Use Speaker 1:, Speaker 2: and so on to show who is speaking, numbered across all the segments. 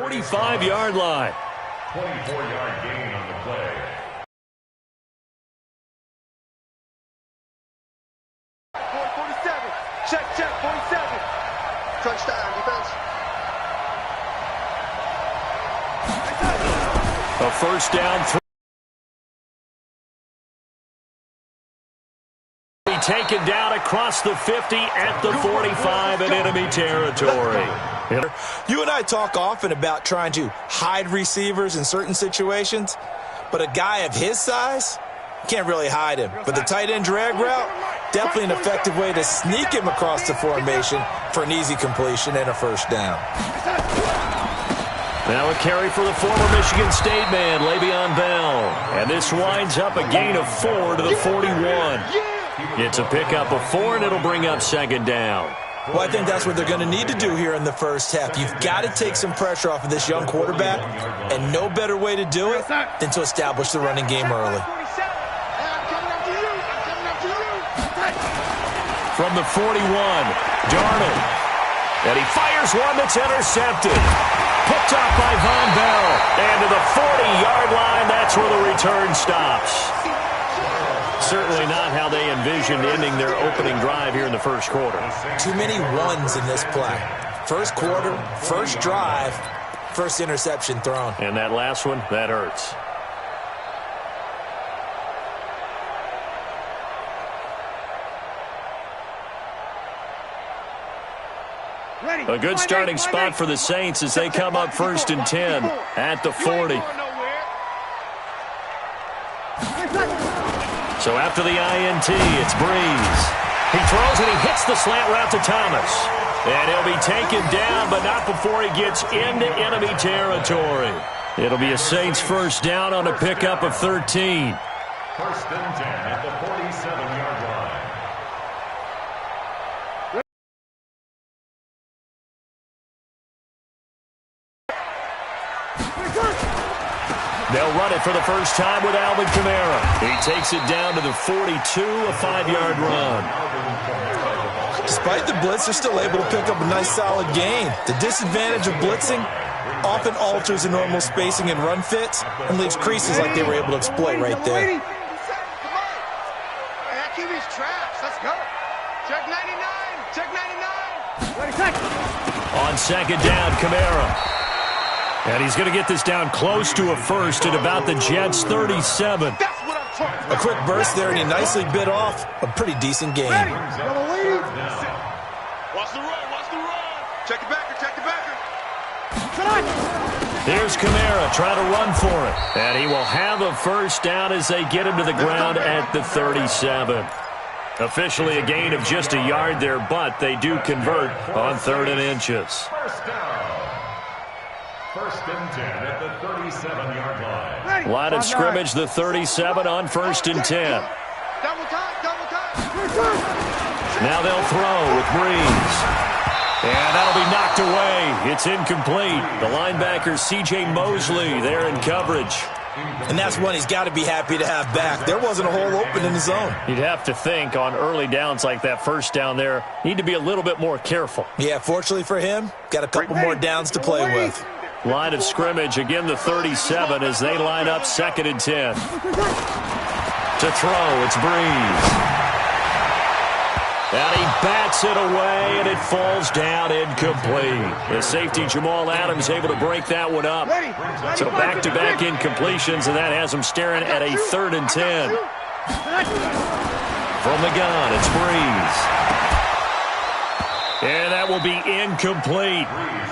Speaker 1: 45-yard line.
Speaker 2: 24-yard gain on the play.
Speaker 3: Check, 47. Crunch down, defense.
Speaker 1: A first down. Taken down across the 50 at the 45 in enemy territory.
Speaker 4: You and I talk often about trying to hide receivers in certain situations, but a guy of his size, can't really hide him. But the tight end drag route, definitely an effective way to sneak him across the formation for an easy completion and a first down.
Speaker 1: Now a carry for the former Michigan State man, Le'Veon Bell. And this winds up a gain of 4 to the 41. It's a pickup of 4, and it'll bring up second down.
Speaker 4: Well, I think that's what they're going to need to do here in the first half. You've got to take some pressure off of this young quarterback, and no better way to do it than to establish the running game early.
Speaker 1: From the 41, Darnold. And he fires one that's intercepted. Picked up by Von Bell. And to the 40-yard line, that's where the return stops. Certainly not how they envisioned ending their opening drive here in the first quarter.
Speaker 4: Too many ones in this play. First quarter, first drive, first interception thrown.
Speaker 1: And that last one, that hurts. A good starting spot for the Saints as they come up 1st and 10 at the 40. So after the INT, it's Breeze. He throws and he hits the slant route to Thomas. And he'll be taken down, but not before he gets into enemy territory. It'll be a Saints first down on a pickup of 13.
Speaker 2: 1st and 10 at the 47-yard line.
Speaker 1: They'll run it for the first time with Alvin Kamara. He takes it down to the 42, a 5-yard run.
Speaker 4: Despite the blitz, they're still able to pick up a nice solid gain. The disadvantage of blitzing often alters the normal spacing and run fits and leaves creases like they were able to exploit right there.
Speaker 3: Let's go. Check 99. Check 99.
Speaker 1: On second down, Kamara. And he's going to get this down close to a first at about the Jets' 37.
Speaker 4: A quick burst there, and he nicely bit off a pretty decent game.
Speaker 3: Watch the run. Watch the run. Check the backer. Check the backer.
Speaker 1: Here's Kamara trying to run for it. And he will have a first down as they get him to the ground at the 37. Officially a gain of just a yard there, but they do convert on 3rd and inches.
Speaker 2: First down. 1st and 10 at the 37-yard line.
Speaker 1: Line of scrimmage, the 37 on 1st and 10.
Speaker 3: Double time.
Speaker 1: Now they'll throw with Breeze. And that'll be knocked away. It's incomplete. The linebacker, C.J. Mosley, there in coverage.
Speaker 4: And that's one he's got to be happy to have back. There wasn't a hole open in the zone.
Speaker 1: You'd have to think on early downs like that first down there, need to be a little bit more careful.
Speaker 4: Yeah, fortunately for him, got a couple more downs to play with.
Speaker 1: Line of scrimmage, again the 37 as they line up 2nd and 10. To throw, it's Breeze. And he bats it away, and it falls down incomplete. The safety, Jamal Adams, able to break that one up. So back-to-back incompletions, and that has him staring at a 3rd and 10. From the gun, it's Breeze. And that will be incomplete.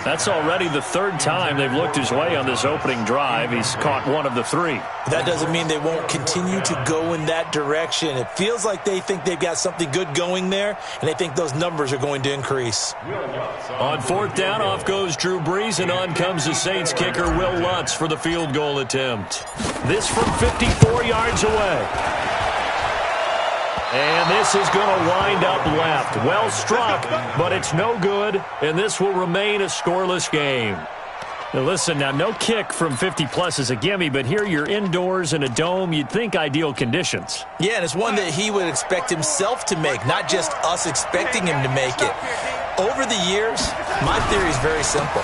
Speaker 1: That's already the 3rd time they've looked his way on this opening drive. He's caught one of the 3.
Speaker 4: That doesn't mean they won't continue to go in that direction. It feels like they think they've got something good going there, and they think those numbers are going to increase.
Speaker 1: On 4th down, off goes Drew Brees, and on comes the Saints kicker, Will Lutz, for the field goal attempt. This from 54 yards away. And this is going to wind up left. Well struck, but it's no good, and this will remain a scoreless game. Now listen, now no kick from 50-plus is a gimme, but here you're indoors in a dome. You'd think ideal conditions.
Speaker 4: Yeah, and it's one that he would expect himself to make, not just us expecting him to make it. Over the years, my theory is very simple.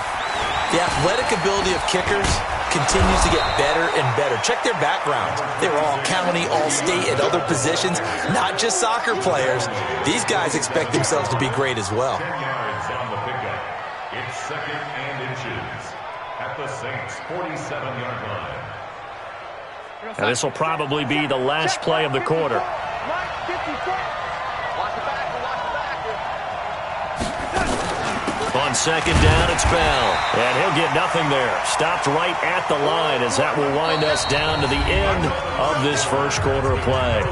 Speaker 4: The athletic ability of kickers continues to get better and better. Check their backgrounds. They were all county, all state, at other positions, not just soccer players. These guys expect themselves to be great as well.
Speaker 2: 10 yards on the pickup. It's 2nd and inches at the Saints' 47-yard line.
Speaker 1: And this will probably be the last play of the quarter. On 2nd down, it's Bell. And he'll get nothing there. Stopped right at the line as that will wind us down to the end of this first quarter of play.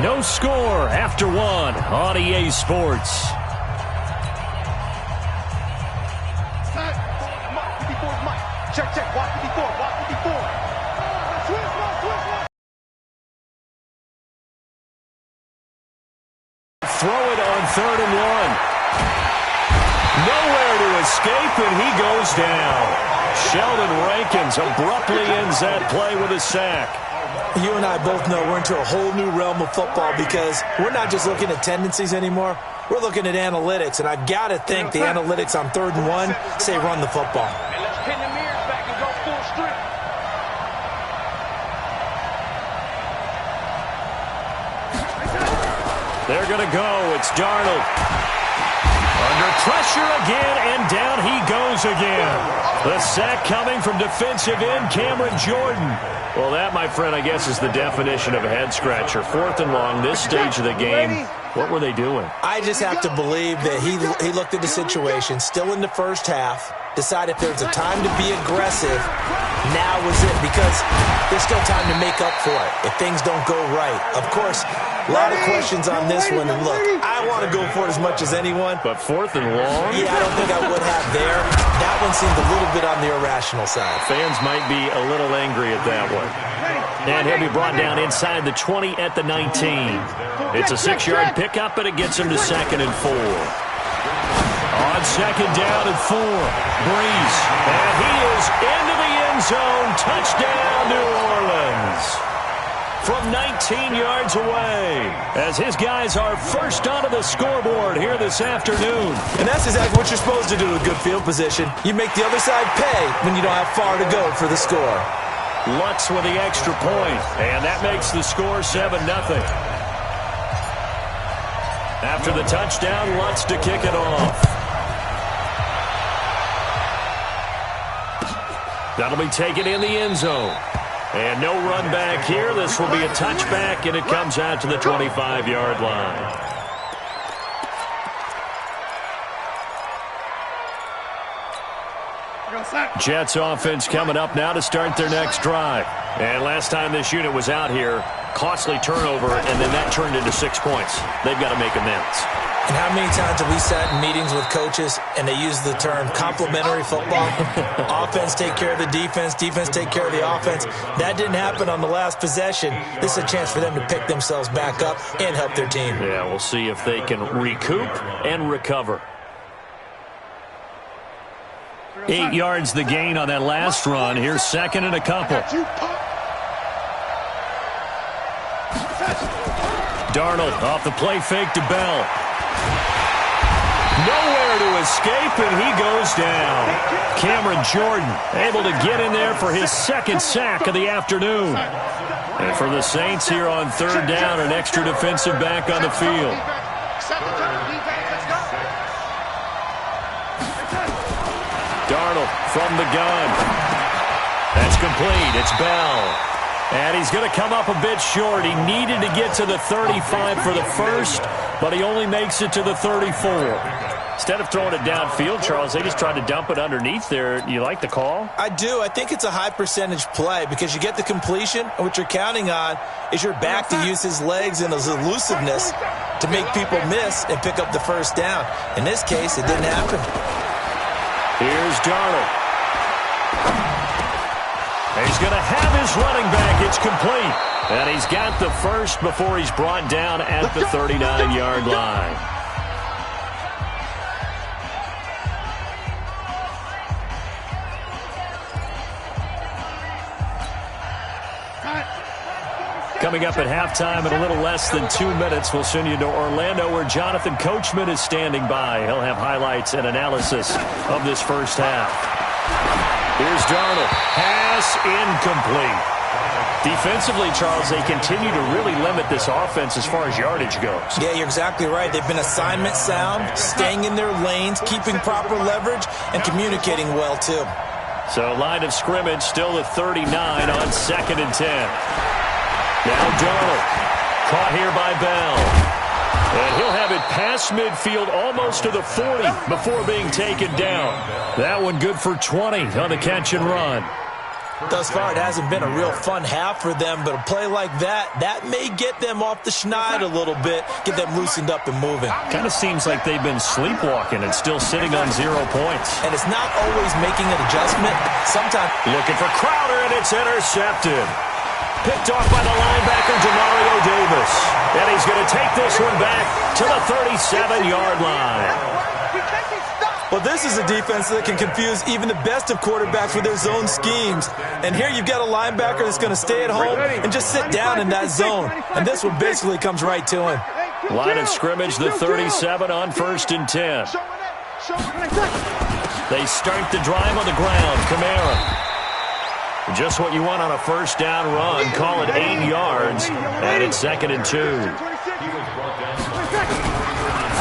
Speaker 1: No score after 1 on EA Sports.
Speaker 3: Check, watch 54, watch 54.
Speaker 1: Throw it on 3rd and 1. Nowhere to escape, and he goes down. Sheldon Rankins abruptly ends that play with a sack.
Speaker 4: You and I both know we're into a whole new realm of football because we're not just looking at tendencies anymore. We're looking at analytics, and I've got to think the analytics on 3rd and 1 say run the football.
Speaker 3: And let's pin the mirrors back and go full strength.
Speaker 1: They're going to go. It's Darnold. Under pressure again, and down he goes again. The sack coming from defensive end Cameron Jordan. Well, that, my friend, I guess is the definition of a head-scratcher. 4th and long, this stage of the game. What were they doing?
Speaker 4: I just have to believe that he looked at the situation, still in the first half, decided if there's a time to be aggressive, now was it, because there's still time to make up for it if things don't go right. Of course, a lot of questions on this one, and look, I want to go for it as much as anyone.
Speaker 1: But 4th and long?
Speaker 4: Yeah, I don't think I would have there. That one seemed a little bit on the irrational side.
Speaker 1: Fans might be a little angry at that one. And he'll be brought down inside the 20 at the 19. It's a 6-yard pickup, and it gets him to 2nd and 4. On 2nd down and 4, Breeze. And he is into the end zone. Touchdown, New Orleans. From 19 yards away, as his guys are first onto the scoreboard here this afternoon.
Speaker 4: And that's exactly what you're supposed to do with good field position. You make the other side pay when you don't have far to go for the score.
Speaker 1: Lutz with the extra point, and that makes the score 7-0. After the touchdown, Lutz to kick it off. That'll be taken in the end zone. And no run back here. This will be a touchback, and it comes out to the 25-yard line. Jets offense coming up now to start their next drive. And last time this unit was out here, costly turnover, and then that turned into 6 points. They've got to make amends.
Speaker 4: And how many times have we sat in meetings with coaches and they use the term complementary football? Offense take care of the defense, defense take care of the offense. That didn't happen on the last possession. This is a chance for them to pick themselves back up and help their team.
Speaker 1: Yeah, we'll see if they can recoup and recover. 8 yards the gain on that last run. Here's 2nd and a couple. Darnold off the play fake to Bell. Nowhere to escape, and he goes down. Cameron Jordan able to get in there for his 2nd sack of the afternoon. And for the Saints here on 3rd down, an extra defensive back on the field. Darnold from the gun. That's complete. It's Bell. And he's going to come up a bit short. He needed to get to the 35 for the first, but he only makes it to the 34. Instead of throwing it downfield, Charles, they just tried to dump it underneath there. You like the call?
Speaker 4: I do. I think it's a high percentage play because you get the completion, and what you're counting on is your back to use his legs and his elusiveness to make people miss and pick up the first down. In this case, it didn't happen.
Speaker 1: Here's Darnold. He's going to have his running back. It's complete. And he's got the first before he's brought down at the 39-yard line. Coming up at halftime in a little less than 2 minutes, we'll send you to Orlando where Jonathan Coachman is standing by. He'll have highlights and analysis of this first half. Here's Darnold. Pass incomplete. Defensively, Charles, they continue to really limit this offense as far as yardage goes.
Speaker 4: Yeah, you're exactly right. They've been assignment sound, staying in their lanes, keeping proper leverage, and communicating well, too.
Speaker 1: So line of scrimmage still at 39 on 2nd and 10. Now Darnold. Caught here by Bell. And he'll have it past midfield almost to the 40 before being taken down. That one good for 20 on the catch and run.
Speaker 4: Thus far, it hasn't been a real fun half for them, but a play like that may get them off the schneid a little bit, get them loosened up and moving.
Speaker 1: Kind of seems like they've been sleepwalking and still sitting on 0 points.
Speaker 4: And it's not always making an adjustment. Sometimes
Speaker 1: looking for Crowder, and it's intercepted. Picked off by the linebacker, Demario Davis. And he's going to take this one back to the 37-yard line.
Speaker 4: Well, this is a defense that can confuse even the best of quarterbacks with their zone schemes. And here you've got a linebacker that's going to stay at home and just sit down in that zone. And this one basically comes right to him.
Speaker 1: Line of scrimmage, the 37 on 1st and 10. They start the drive on the ground. Kamara. Just what you want on a first down run. Call it 8 yards. And it's 2nd and 2.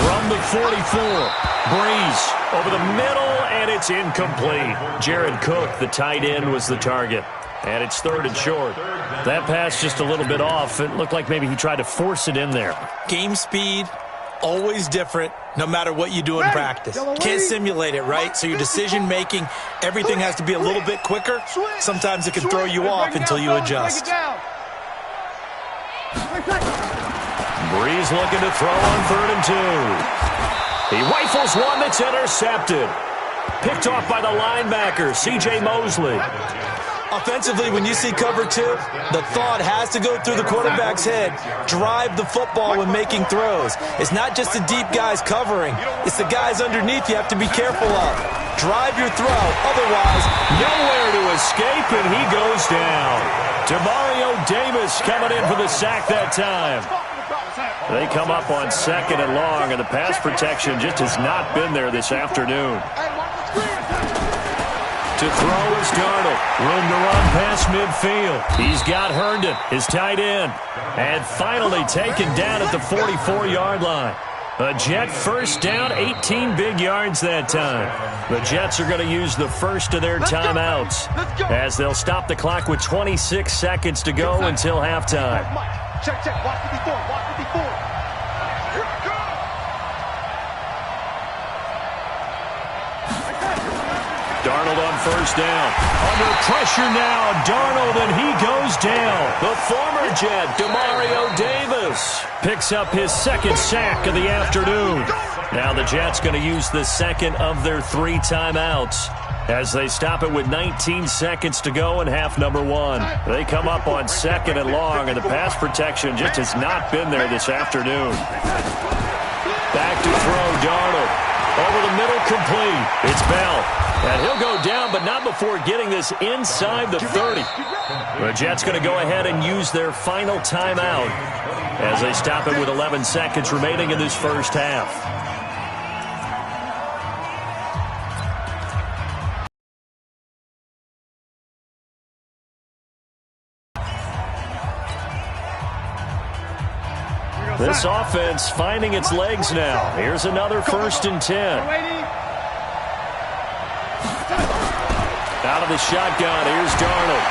Speaker 1: From the 44. Breeze over the middle, and it's incomplete. Jared Cook, the tight end, was the target. And it's 3rd and short. That pass just a little bit off. It looked like maybe he tried to force it in there.
Speaker 4: Game speed, always different, no matter what you do in practice. Can't simulate it, right? So your decision-making, everything has to be a little bit quicker. Sometimes it can throw you off until you adjust.
Speaker 1: Breeze looking to throw on 3rd and 2. He rifles one that's intercepted. Picked off by the linebacker, C.J. Mosley.
Speaker 4: Offensively, when you see cover 2, the thought has to go through the quarterback's head. Drive the football when making throws. It's not just the deep guys covering. It's the guys underneath you have to be careful of. Drive your throw. Otherwise,
Speaker 1: nowhere to escape, and he goes down. Demario Davis coming in for the sack that time. They come up on 2nd and long, and the pass protection just has not been there this afternoon. To throw is Darnold. Room to run past midfield. He's got Herndon, his tight end. And finally taken down at the 44-yard line. A Jet first down, 18 big yards that time. The Jets are going to use the first of their timeouts as they'll stop the clock with 26 seconds to go until halftime.
Speaker 3: Check, watch 54, watch 54.
Speaker 1: Darnold on first down. Under pressure now, Darnold, and he goes down. The former Jet, Demario Davis, picks up his 2nd sack of the afternoon. Now the Jets going to use the 2nd of their 3 timeouts as they stop it with 19 seconds to go in half number 1. They come up on 2nd and long, and the pass protection just has not been there this afternoon. Back to throw, Darnold. Over the middle, complete. It's Bell. And he'll go down, but not before getting this inside the 30. The Jets going to go ahead and use their final timeout as they stop it with 11 seconds remaining in this first half. This offense finding its legs now. Here's another 1st and 10. Out of the shotgun, here's Darnold.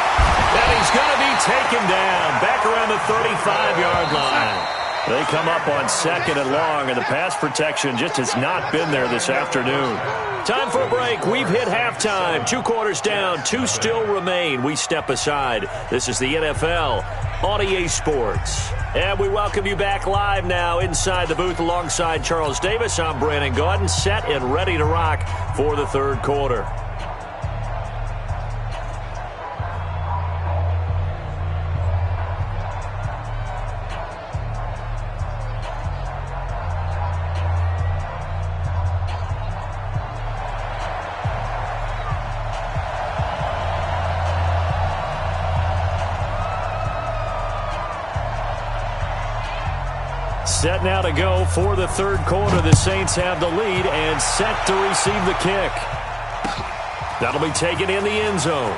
Speaker 1: And he's going to be taken down back around the 35-yard line. They come up on 2nd and long, and the pass protection just has not been there this afternoon. Time for a break. We've hit halftime. 2 quarters down, 2 still remain. We step aside. This is the NFL on EA Sports. And we welcome you back live now inside the booth alongside Charles Davis. I'm Brandon Gaudin, set and ready to rock for the 3rd quarter. Set now to go for the 3rd quarter. The Saints have the lead and set to receive the kick. That'll be taken in the end zone.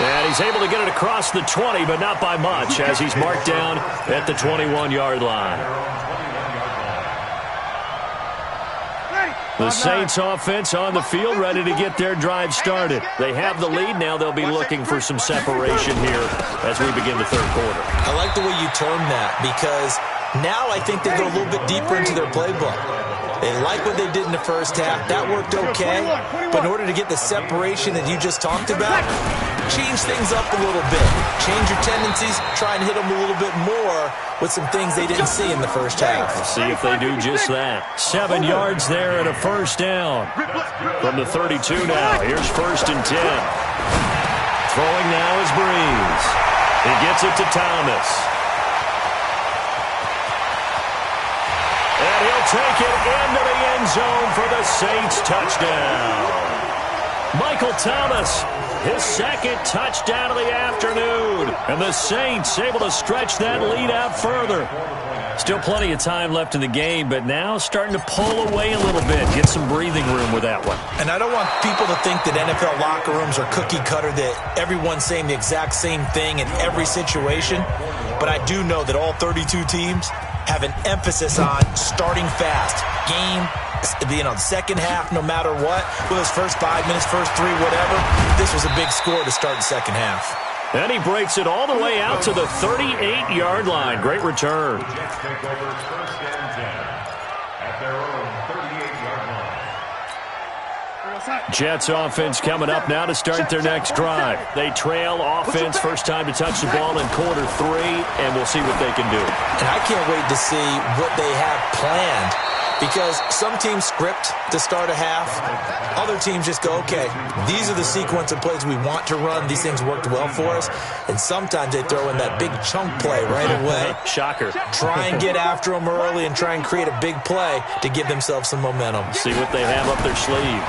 Speaker 1: And he's able to get it across the 20, but not by much, as he's marked down at the 21-yard line. The Saints offense on the field, ready to get their drive started. They have the lead. Now they'll be looking for some separation here as we begin the third quarter.
Speaker 4: I like the way you termed that, because now I think they go a little bit deeper into their playbook. They like what they did in the first half. That worked okay. But in order to get the separation that you just talked about, change things up a little bit. Change your tendencies. Try and hit them a little bit more with some things they didn't see in the first half.
Speaker 1: We'll see if they do just that. 7 yards there and a first down. From the 32 now. Here's 1st and 10. Throwing now is Breeze. He gets it to Thomas. And he'll take it into the end zone for the Saints touchdown. Michael Thomas, his 2nd touchdown of the afternoon. And the Saints able to stretch that lead out further. Still plenty of time left in the game, but now starting to pull away a little bit. Get some breathing room with that one.
Speaker 4: And I don't want people to think that NFL locker rooms are cookie cutter, that everyone's saying the exact same thing in every situation. But I do know that all 32 teams have an emphasis on starting fast. Game, the second half, no matter what, whether it's first 5 minutes, first 3, whatever, this was a big score to start the second half.
Speaker 1: And he breaks it all the way out to the 38-yard line. Great return.
Speaker 2: Jets take over 1st and 10 at their own 38-yard line.
Speaker 1: Jets offense coming up now to start their next drive. They trail offense, first time to touch the ball in quarter 3, and we'll see what they can do.
Speaker 4: And I can't wait to see what they have planned, because some teams script to start a half. Other teams just go, okay, these are the sequence of plays we want to run. These things worked well for us. And sometimes they throw in that big chunk play right away.
Speaker 1: Shocker.
Speaker 4: Try and get after them early and try and create a big play to give themselves some momentum.
Speaker 1: See what they have up their sleeve.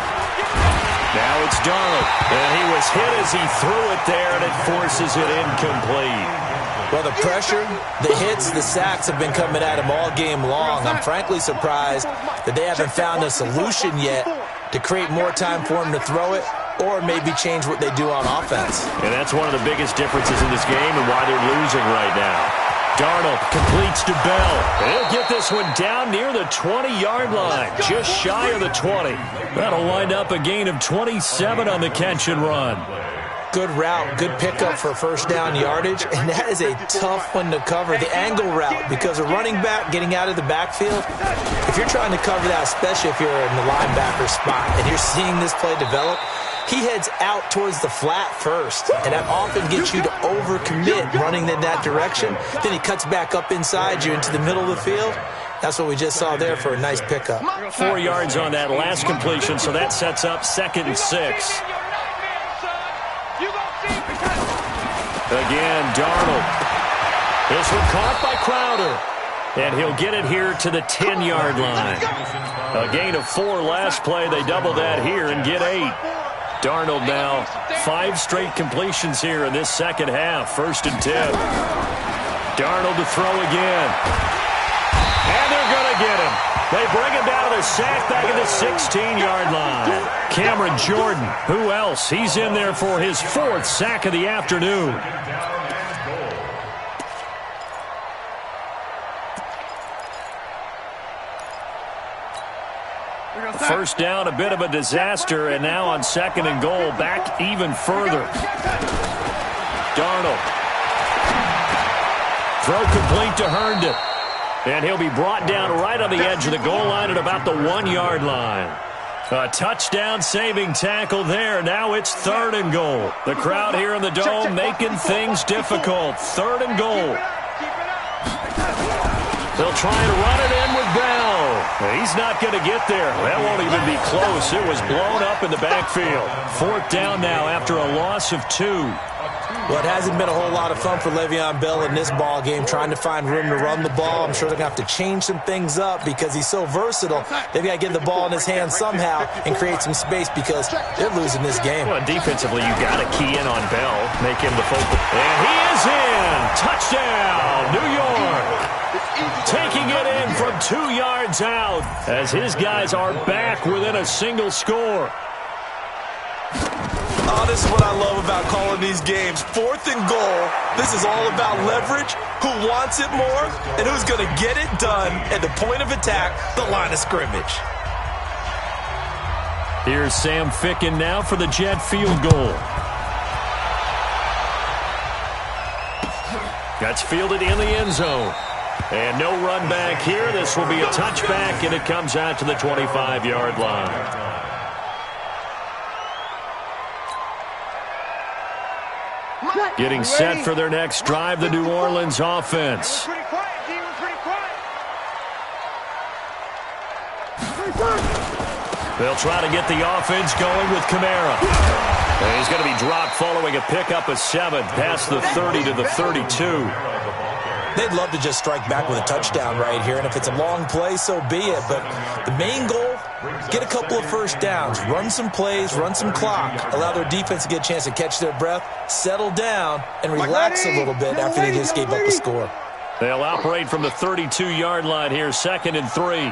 Speaker 1: Now it's Darnold. And he was hit as he threw it there, and it forces it incomplete.
Speaker 4: Well, the pressure, the hits, the sacks have been coming at him all game long. I'm frankly surprised that they haven't found a solution yet to create more time for him to throw it, or maybe change what they do on offense.
Speaker 1: And that's one of the biggest differences in this game and why they're losing right now. Darnold completes to Bell. He'll get this one down near the 20-yard line, just shy of the 20. That'll wind up a gain of 27 on the catch and run.
Speaker 4: Good route, good pickup for first down yardage, and that is a tough one to cover, the angle route, because a running back getting out of the backfield, if you're trying to cover that, especially if you're in the linebacker spot and you're seeing this play develop, he heads out towards the flat first, and that often gets you to overcommit running in that direction. Then he cuts back up inside you into the middle of the field. That's what we just saw there for a nice pickup.
Speaker 1: 4 yards on that last completion, so that sets up 2nd and 6. Again, Darnold. This one caught by Crowder. And he'll get it here to the 10-yard line. A gain of 4 last play. They double that here and get 8. Darnold now 5 straight completions here in this second half. 1st and 10. Darnold to throw again. And they're going to get him. They bring him down to the sack back at the 16-yard line. Cameron Jordan, who else? He's in there for his 4th sack of the afternoon. First down, a bit of a disaster, and now on 2nd and goal, back even further. Darnold. Throw complete to Herndon. And he'll be brought down right on the edge of the goal line at about the 1-yard line. A touchdown saving tackle there. Now it's 3rd and goal. The crowd here in the Dome making things difficult. 3rd and goal. They'll try and run it in with Bell. He's not going to get there. That won't even be close. It was blown up in the backfield. 4th down now after a loss of 2.
Speaker 4: Well, it hasn't been a whole lot of fun for Le'Veon Bell in this ball game, trying to find room to run the ball. I'm sure they're going to have to change some things up because he's so versatile. They've got to get the ball in his hands somehow and create some space because they're losing this game.
Speaker 1: Well, defensively, you've got to key in on Bell, make him the focal. And he is in. Touchdown, New York. taking it in from 2 yards out as his guys are back within a single score.
Speaker 4: Oh, this is what I love about calling these games. 4th and goal. This is all about leverage, who wants it more, and who's going to get it done at the point of attack, the line of scrimmage.
Speaker 1: Here's Sam Ficken now for the Jet field goal. That's fielded in the end zone. And no run back here. This will be a touchback, and it comes out to the 25-yard line. Getting set for their next drive, the New Orleans offense. They'll try to get the offense going with Kamara. And he's going to be dropped following a pickup of 7 past the 30 to the 32.
Speaker 4: They'd love to just strike back with a touchdown right here, and if it's a long play, so be it. But the main goal, get a couple of first downs, run some plays, run some clock, allow their defense to get a chance to catch their breath, settle down, and relax a little bit after they just gave up the score.
Speaker 1: They'll operate from the 32-yard line here, 2nd and 3.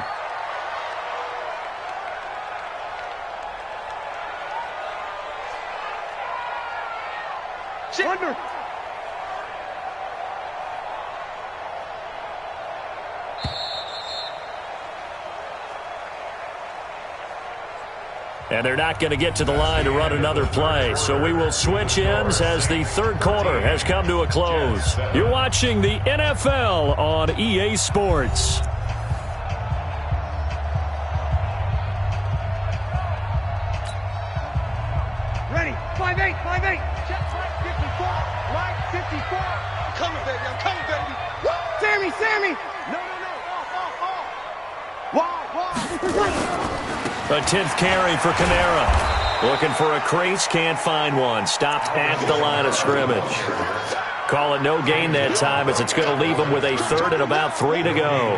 Speaker 3: Under.
Speaker 1: And they're not going to get to the line to run another play. So we will switch ends as the third quarter has come to a close. You're watching the NFL on EA Sports.
Speaker 3: Ready. 5-8, 5-8. Check right 54. Right 54. I'm coming, baby. I'm coming, baby. Sammy, Sammy. No. Wow.
Speaker 1: A 10th carry for Kamara. Looking for a crease, can't find one. Stopped at the line of scrimmage. Call it no gain that time as it's going to leave him with a 3rd and about 3 to go.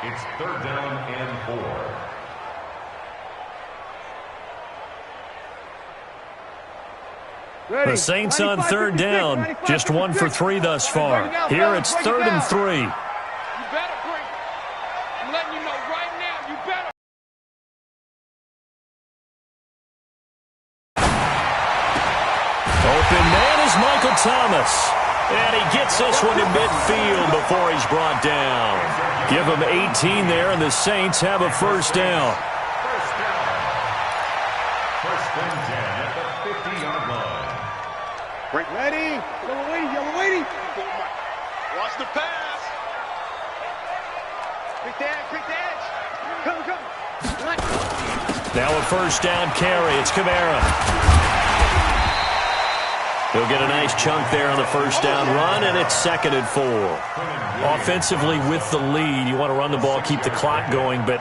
Speaker 2: It's 3rd down and 4.
Speaker 3: Ready.
Speaker 1: The Saints on 3rd down, just 1 for 3 thus far. Here it's 3rd and 3.
Speaker 3: You better bring it. I'm letting you know right now, you better.
Speaker 1: Open man is Michael Thomas. And he gets this one to midfield before he's brought down. Give him 18 there, and the Saints have a 1st down.
Speaker 2: First and 10 at the 50-yard line.
Speaker 3: Ready. Yellow waiting. Watch the pass. Quick the edge. Come.
Speaker 1: Now a 1st down carry. It's Kamara. He'll get a nice chunk there on the 1st down run, and it's 2nd and 4. Offensively with the lead, you want to run the ball, keep the clock going, but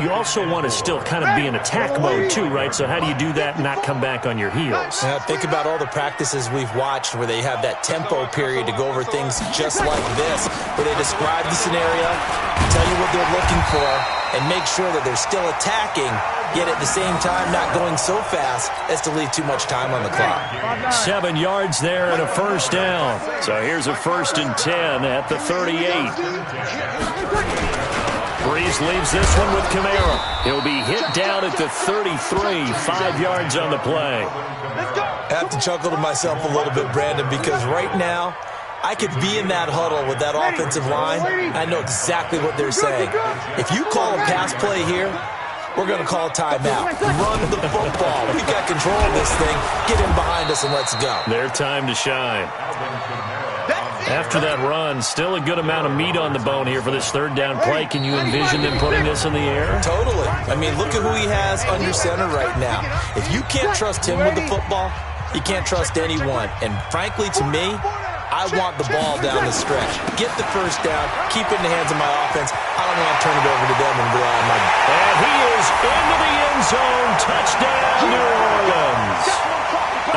Speaker 1: you also want to still kind of be in attack mode too, right? So how do you do that and not come back on your heels?
Speaker 4: Think about all the practices we've watched where they have that tempo period to go over things just like this, where they describe the scenario, tell you what they're looking for, and make sure that they're still attacking, yet at the same time not going so fast as to leave too much time on the clock.
Speaker 1: 7 yards there and a 1st down. So here's a 1st and 10 at the 38. Breeze leaves this one with Kamara. He'll be hit down at the 33, 5 yards on the play.
Speaker 4: I have to chuckle to myself a little bit, Brandon, because right now, I could be in that huddle with that offensive line. I know exactly what they're saying. If you call a pass play here, we're going to call timeout. Run the football. We've got control of this thing. Get him behind us and let's go.
Speaker 1: Their time to shine. After that run, still a good amount of meat on the bone here for this 3rd down play. Can you envision them putting this in the air?
Speaker 4: Totally. I mean, look at who he has under center right now. If you can't trust him with the football, you can't trust anyone. And frankly, to me, I want the ball down the stretch. Get the 1st down. Keep it in the hands of my offense. I don't want to turn it over to them and rely on my...
Speaker 1: And he is into the end zone. Touchdown, New Orleans.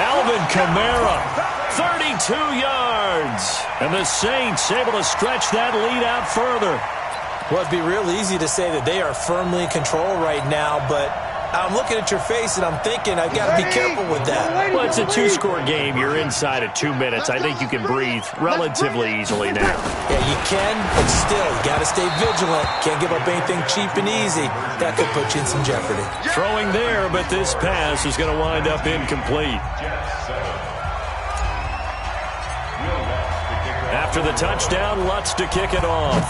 Speaker 1: Alvin Kamara, 32 yards. And the Saints able to stretch that lead out further.
Speaker 4: Well, it'd be real easy to say that they are firmly in control right now, but I'm looking at your face, and I'm thinking I've got to be careful with that.
Speaker 1: Well, it's a two-score game. You're inside of 2 minutes. I think you can breathe relatively easily now.
Speaker 4: Yeah, you can, but still, you got to stay vigilant. Can't give up anything cheap and easy. That could put you in some jeopardy.
Speaker 1: Throwing there, but this pass is going to wind up incomplete. After the touchdown, Lutz to kick it off.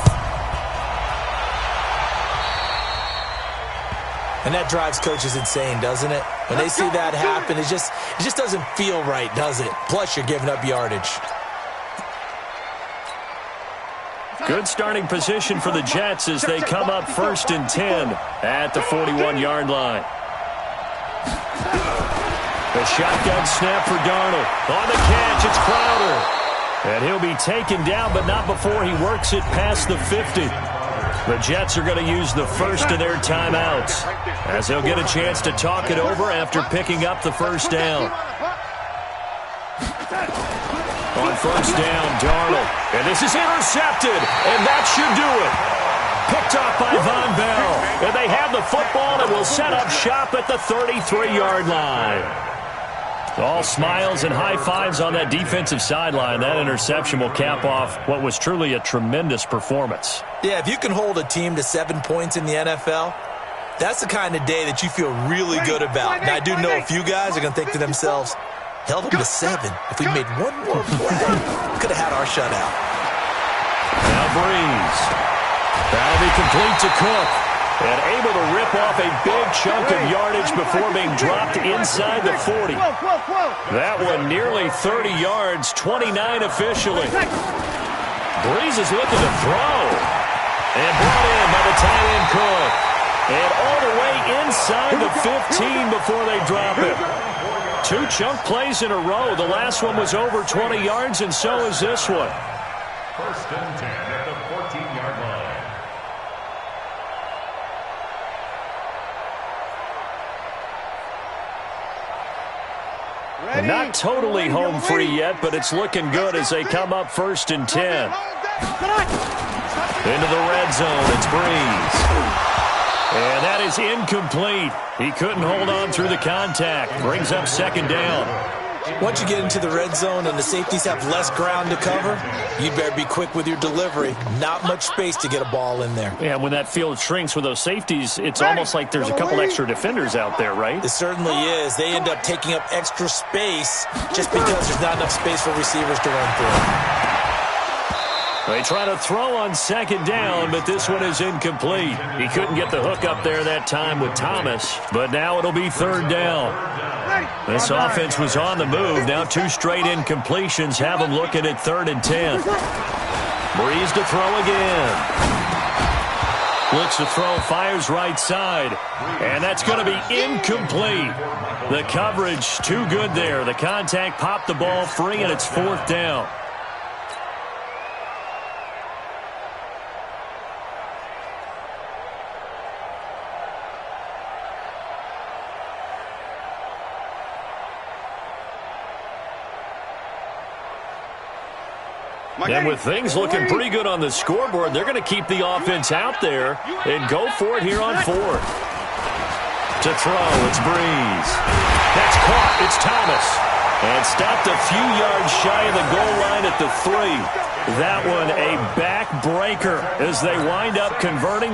Speaker 4: And that drives coaches insane, doesn't it? When they see that happen, it just doesn't feel right, does it? Plus, you're giving up yardage.
Speaker 1: Good starting position for the Jets as they come up 1st and 10 at the 41-yard line. The shotgun snap for Darnold. On the catch, it's Crowder. And he'll be taken down, but not before he works it past the 50. The Jets are going to use the first of their timeouts as they'll get a chance to talk it over after picking up the first down. On first down, Darnold. And this is intercepted, and that should do it. Picked off by Von Bell. And they have the football and will set up shop at the 33-yard line. All smiles and high fives on that defensive sideline. That interception will cap off what was truly a tremendous performance.
Speaker 4: Yeah, if you can hold a team to 7 points in the NFL, that's the kind of day that you feel really good about. And I do know a few guys are going to think to themselves, held them to 7. If we made one more play, could have had our shutout.
Speaker 1: Now Breeze. That'll be complete to Cook. And able to rip off a big chunk of yardage before being dropped inside the 40. That one nearly 30 yards, 29 officially. Breeze is looking to throw. And brought in by the tight end Cook. And all the way inside the 15 before they drop it. 2 chunk plays in a row. The last one was over 20 yards, and so is this one.
Speaker 2: 1st and 10 at the 14-yard line.
Speaker 1: And not totally home free yet, but it's looking good as they come up 1st and 10. Into the red zone, it's Breeze. And that is incomplete. He couldn't hold on through the contact. Brings up 2nd down.
Speaker 4: Once you get into the red zone and the safeties have less ground to cover, you better be quick with your delivery. Not much space to get a ball in there.
Speaker 1: Yeah, when that field shrinks with those safeties, it's almost like there's a couple extra defenders out there, right?
Speaker 4: It certainly is. They end up taking up extra space just because there's not enough space for receivers to run through.
Speaker 1: They try to throw on 2nd down, but this one is incomplete. He couldn't get the hook up there that time with Thomas, but now it'll be 3rd down. This offense was on the move. Now 2 straight incompletions have them looking at 3rd and 10. Breeze to throw again. Looks to throw, fires right side. And that's going to be incomplete. The coverage too good there. The contact popped the ball free, and it's 4th down. And with things looking pretty good on the scoreboard, they're going to keep the offense out there and go for it here on 4th. To throw, it's Breeze. That's caught, it's Thomas. And stopped a few yards shy of the goal line at the 3. That one a backbreaker as they wind up converting.